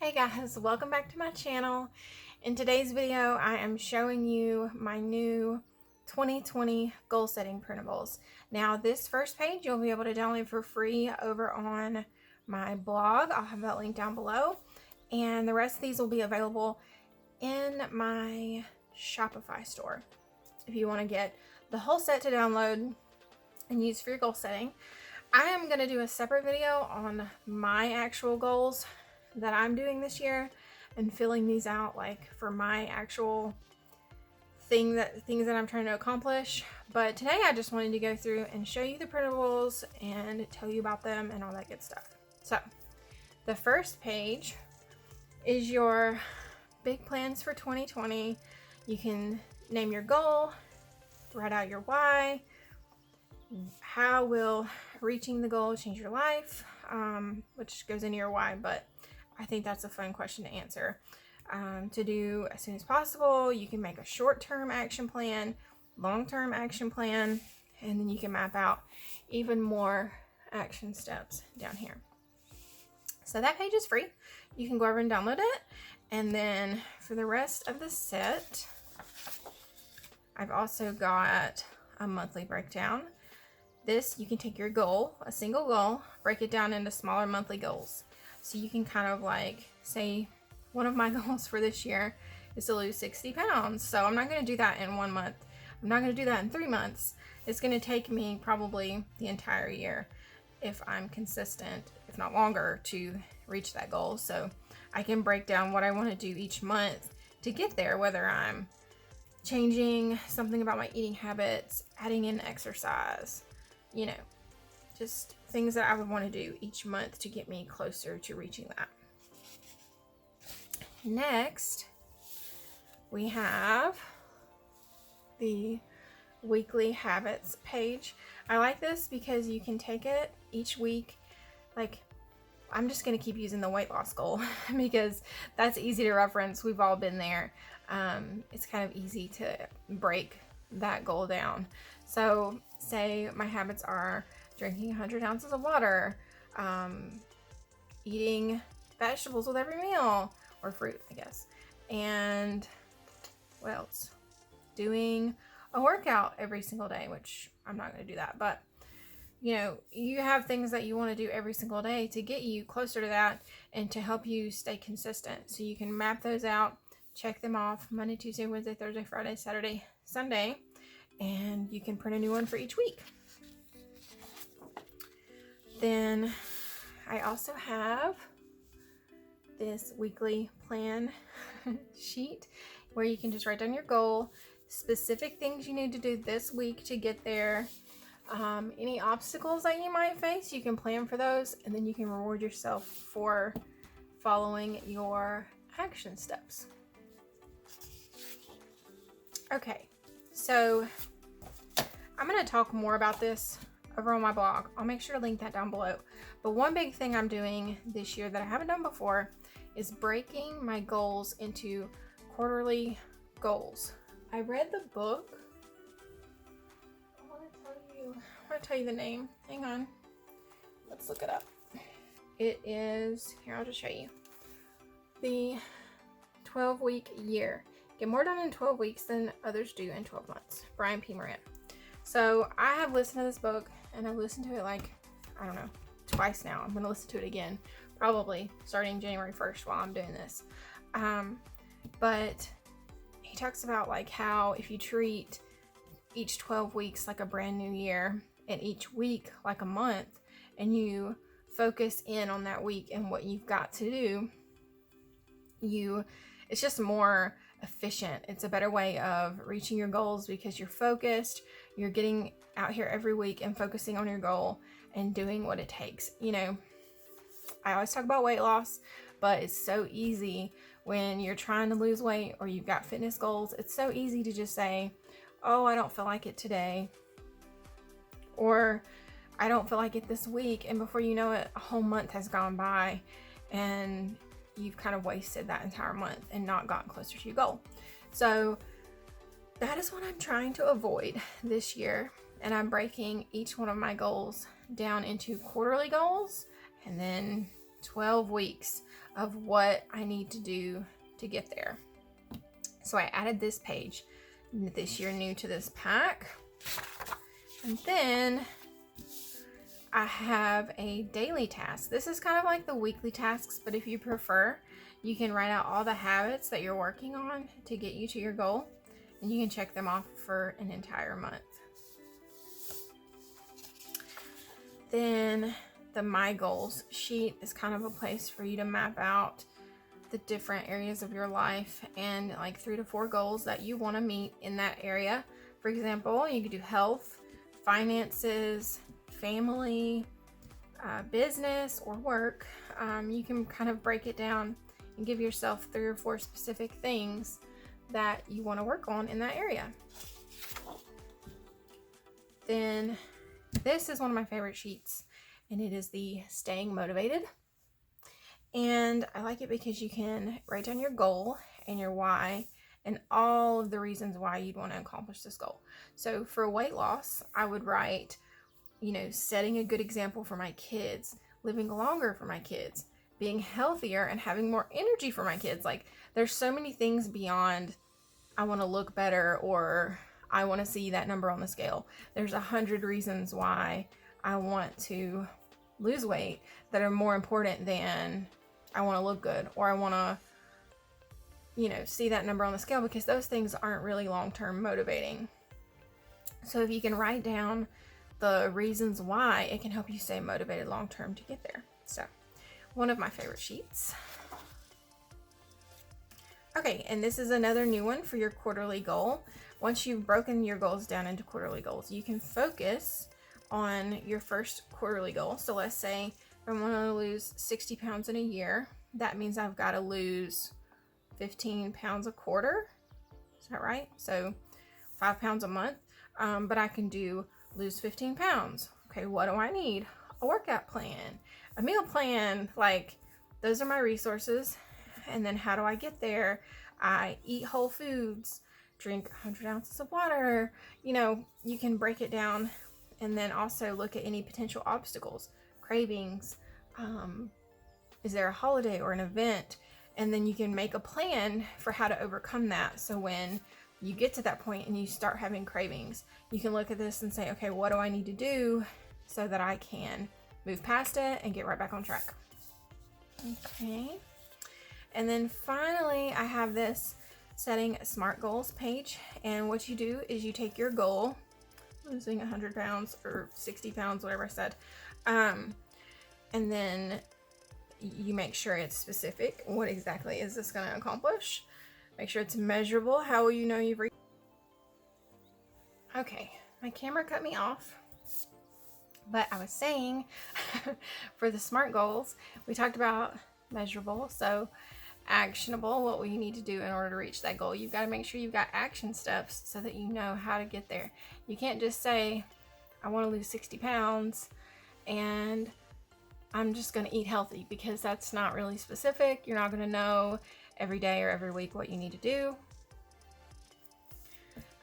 Hey guys, welcome back to my channel. In today's video, I am showing you my new 2020 goal setting printables. Now this first page you'll be able to download for free over on my blog. I'll have that link down below. And the rest of these will be available in my Shopify store. If you want to get the whole set to download and use for your goal setting. I am going to do a separate video on my actual goals that I'm doing this year and filling these out like for my actual things that I'm trying to accomplish. But today I just wanted to go through and show you the printables and tell you about them and all that good stuff. So the first page is your big plans for 2020. You can name your goal, write out your why, how will reaching the goal change your life, which goes into your why, but I think that's a fun question to answer. To do as soon as possible. You can make a short-term action plan, long-term action plan, and then you can map out even more action steps down here. So that page is free. You can go over and download it. And then for the rest of the set, I've also got a monthly breakdown. This, you can take your goal, a single goal, break it down into smaller monthly goals. So you can kind of like say one of my goals for this year is to lose 60 pounds. So I'm not going to do that in 1 month. I'm not going to do that in 3 months. It's going to take me probably the entire year if I'm consistent, if not longer, to reach that goal. So I can break down what I want to do each month to get there, whether I'm changing something about my eating habits, adding in exercise, you know, just things that I would want to do each month to get me closer to reaching that. Next, we have the weekly habits page. I like this because you can take it each week. Like, I'm just going to keep using the weight loss goal because that's easy to reference. We've all been there. It's kind of easy to break that goal down. So say my habits are drinking 100 ounces of water, eating vegetables with every meal, or fruit, I guess. And what else? Doing a workout every single day, which I'm not going to do that. But, you know, you have things that you want to do every single day to get you closer to that and to help you stay consistent. So you can map those out, check them off Monday, Tuesday, Wednesday, Thursday, Friday, Saturday, Sunday, and you can print a new one for each week. Then I also have this weekly plan sheet where you can just write down your goal, specific things you need to do this week to get there, any obstacles that you might face, you can plan for those, and then you can reward yourself for following your action steps. Okay, so I'm going to talk more about this over on my blog. I'll make sure to link that down below. But one big thing I'm doing this year that I haven't done before is breaking my goals into quarterly goals. I read the book. I want to tell you the name. Hang on. Let's look it up. It is, here, I'll just show you. The 12-week year. Get more done in 12 weeks than others do in 12 months. Brian P. Moran. So I have listened to this book and I've listened to it like, I don't know, twice now. I'm going to listen to it again, probably starting January 1st while I'm doing this. But he talks about like how if you treat each 12 weeks like a brand new year and each week like a month, and you focus in on that week and what you've got to do, it's just more efficient. It's a better way of reaching your goals because you're focused, you're getting out here every week and focusing on your goal and doing what it takes. You know, I always talk about weight loss, but it's so easy when you're trying to lose weight or you've got fitness goals. It's so easy to just say, oh, I don't feel like it today, or I don't feel like it this week, and before you know it, a whole month has gone by and you've kind of wasted that entire month and not gotten closer to your goal. So that is what I'm trying to avoid this year. And I'm breaking each one of my goals down into quarterly goals and then 12 weeks of what I need to do to get there. So I added this page this year, new to this pack. And then I have a daily task. This is kind of like the weekly tasks, but if you prefer, you can write out all the habits that you're working on to get you to your goal, and you can check them off for an entire month. Then the My Goals sheet is kind of a place for you to map out the different areas of your life and like 3 to 4 goals that you want to meet in that area. For example, you could do health, finances, family, business, or work. You can kind of break it down and give yourself 3 or 4 specific things that you want to work on in that area. Then this is one of my favorite sheets, and it is the Staying Motivated. And I like it because you can write down your goal and your why and all of the reasons why you'd want to accomplish this goal. So for weight loss, I would write, setting a good example for my kids, living longer for my kids, being healthier and having more energy for my kids. Like, there's so many things beyond I want to look better or I want to see that number on the scale. There's 100 reasons why I want to lose weight that are more important than I want to look good or I want to, see that number on the scale, because those things aren't really long-term motivating. So if you can write down the reasons why, it can help you stay motivated long-term to get there. So one of my favorite sheets. Okay, and this is another new one for your quarterly goal. Once you've broken your goals down into quarterly goals, you can focus on your first quarterly goal. So let's say if I want to lose 60 pounds in a year, that means I've got to lose 15 pounds a quarter. Is that right? So 5 pounds a month. But I can do lose 15 pounds. Okay, what do I need? A workout plan, a meal plan. Like, those are my resources. And then how do I get there? I eat whole foods, drink 100 ounces of water. You can break it down and then also look at any potential obstacles, cravings. Is there a holiday or an event? And then you can make a plan for how to overcome that. So when you get to that point and you start having cravings, you can look at this and say, okay, what do I need to do so that I can move past it and get right back on track? Okay. And then finally, I have this setting SMART goals page. And what you do is you take your goal, losing 100 pounds or 60 pounds, whatever I said, and then you make sure it's specific. What exactly is this going to accomplish? Make sure it's measurable. How will you know you've reached? Okay, my camera cut me off. But I was saying, for the SMART goals, we talked about measurable. So actionable, what will you need to do in order to reach that goal? You've got to make sure you've got action steps so that you know how to get there. You can't just say, I want to lose 60 pounds and I'm just going to eat healthy, because that's not really specific. You're not going to know every day or every week what you need to do.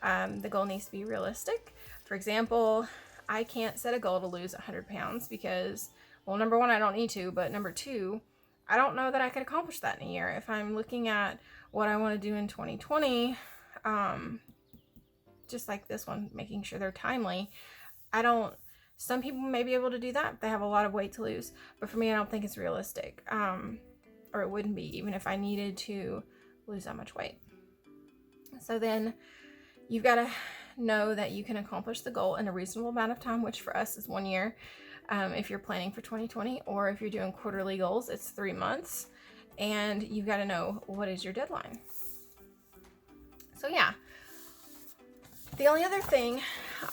The goal needs to be realistic. For example, I can't set a goal to lose 100 pounds because, well, number one, I don't need to, but number two, I don't know that I could accomplish that in a year. If I'm looking at what I want to do in 2020, just like this one, making sure they're timely, some people may be able to do that. They have a lot of weight to lose, but for me, I don't think it's realistic. Or it wouldn't be, even if I needed to lose that much weight. So then you've got to know that you can accomplish the goal in a reasonable amount of time, which for us is 1 year. If you're planning for 2020, or if you're doing quarterly goals, it's 3 months, and you've got to know what is your deadline. So yeah, the only other thing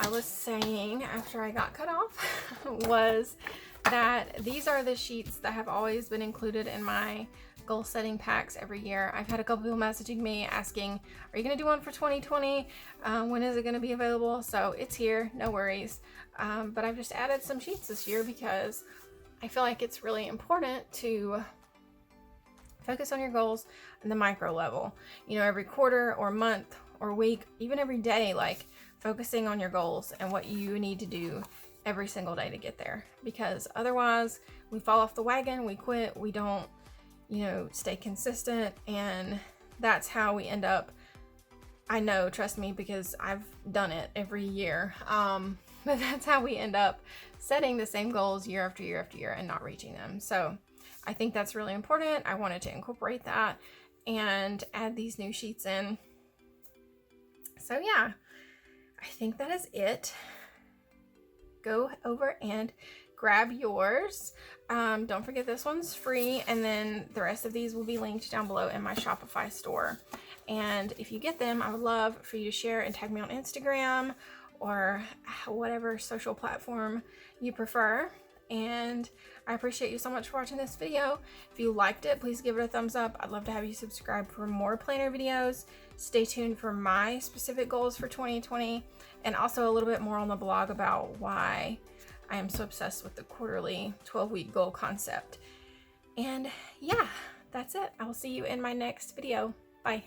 I was saying after I got cut off was that these are the sheets that have always been included in my goal setting packs every year. I've had a couple people messaging me asking, are you going to do one for 2020? When is it going to be available? So it's here, no worries. But I've just added some sheets this year because I feel like it's really important to focus on your goals in the micro level. Every quarter or month or week, even every day, like focusing on your goals and what you need to do every single day to get there. Because otherwise we fall off the wagon, we quit, we don't you know, stay consistent, and that's how we end up. I know, trust me, because I've done it every year. But that's how we end up setting the same goals year after year after year and not reaching them. So I think that's really important. I wanted to incorporate that and add these new sheets in. So yeah, I think that is it. Go over and grab yours. Don't forget this one's free, and then the rest of these will be linked down below in my Shopify store. And if you get them, I would love for you to share and tag me on Instagram or whatever social platform you prefer. And I appreciate you so much for watching this video. If you liked it, please give it a thumbs up. I'd love to have you subscribe for more planner videos. Stay tuned for my specific goals for 2020, and also a little bit more on the blog about why I am so obsessed with the quarterly 12-week goal concept. And yeah, that's it. I will see you in my next video. Bye.